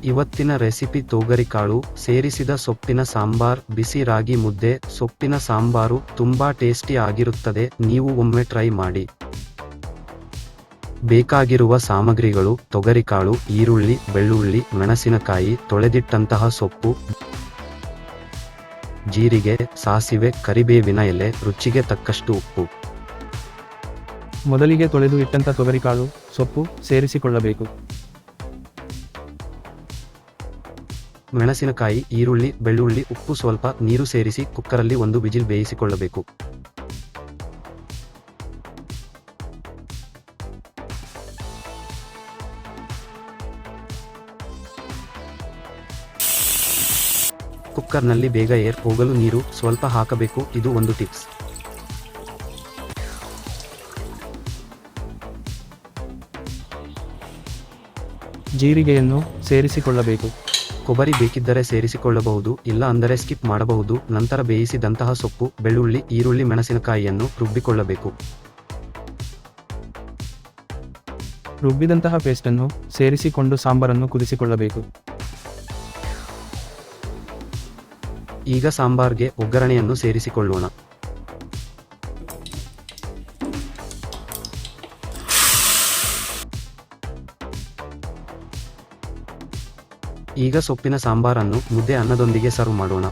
ಇವತ್ತಿನ ರೆಸಿಪಿ ತೊಗರಿಕಾಳು ಸೇರಿಸಿದ ಸೊಪ್ಪಿನ ಸಾಂಬಾರ್, ಬಿಸಿ ರಾಗಿ ಮುದ್ದೆ. ಸೊಪ್ಪಿನ ಸಾಂಬಾರು ತುಂಬಾ ಟೇಸ್ಟಿ ಆಗಿರುತ್ತದೆ, ನೀವು ಒಮ್ಮೆ ಟ್ರೈ ಮಾಡಿ. ಬೇಕಾಗಿರುವ ಸಾಮಗ್ರಿಗಳು: ತೊಗರಿಕಾಳು, ಈರುಳ್ಳಿ, ಬೆಳ್ಳುಳ್ಳಿ, ಮೆಣಸಿನಕಾಯಿ, ತೊಳೆದಿಟ್ಟಂತಹ ಸೊಪ್ಪು, ಜೀರಿಗೆ, ಸಾಸಿವೆ, ಕರಿಬೇವಿನ ಎಲೆ, ರುಚಿಗೆ ತಕ್ಕಷ್ಟು ಉಪ್ಪು. ಮೊದಲಿಗೆ ತೊಳೆದು ಇಟ್ಟಂತ ತೊಗರಿಕಾಳು, ಸೊಪ್ಪು ಸೇರಿಸಿಕೊಳ್ಳಬೇಕು. ಮೆಣಸಿನಕಾಯಿ, ಈರುಳ್ಳಿ, ಬೆಳ್ಳುಳ್ಳಿ, ಉಪ್ಪು, ಸ್ವಲ್ಪ ನೀರು ಸೇರಿಸಿ ಕುಕ್ಕರಲ್ಲಿ 1 ವಿಜಿಲ್ ಬೇಯಿಸಿಕೊಳ್ಳಬೇಕು. ಕುಕ್ಕರ್ನಲ್ಲಿ ಬೇಗ ಏರ್ ಹೋಗಲು ನೀರು ಸ್ವಲ್ಪ ಹಾಕಬೇಕು, ಇದು ಒಂದು ಟಿಪ್ಸ್. ಜೀರಿಗೆಯನ್ನು ಸೇರಿಸಿಕೊಳ್ಳಬೇಕು. ಕೊಬ್ಬರಿ ಬೇಕಿದ್ದರೆ ಸೇರಿಸಿಕೊಳ್ಳಬಹುದು, ಇಲ್ಲ ಅಂದರೆ ಸ್ಕಿಪ್ ಮಾಡಬಹುದು. ನಂತರ ಬೇಯಿಸಿದಂತಹ ಸೊಪ್ಪು, ಬೆಳ್ಳುಳ್ಳಿ, ಈರುಳ್ಳಿ, ಮೆಣಸಿನಕಾಯಿಯನ್ನು ರುಬ್ಬಿಕೊಳ್ಳಬೇಕು. ರುಬ್ಬಿದಂತಹ ಪೇಸ್ಟನ್ನು ಸೇರಿಸಿಕೊಂಡು ಸಾಂಬಾರನ್ನು ಕುದಿಸಿಕೊಳ್ಳಬೇಕು. ಈಗ ಸಾಂಬಾರ್ಗೆ ಒಗ್ಗರಣೆಯನ್ನು ಸೇರಿಸಿಕೊಳ್ಳೋಣ. ಈಗ ಸೊಪ್ಪಿನ ಸಾಂಬಾರನ್ನು ಮುದ್ದೆ ಅನ್ನದೊಂದಿಗೆ ಸರ್ವ್ ಮಾಡೋಣ.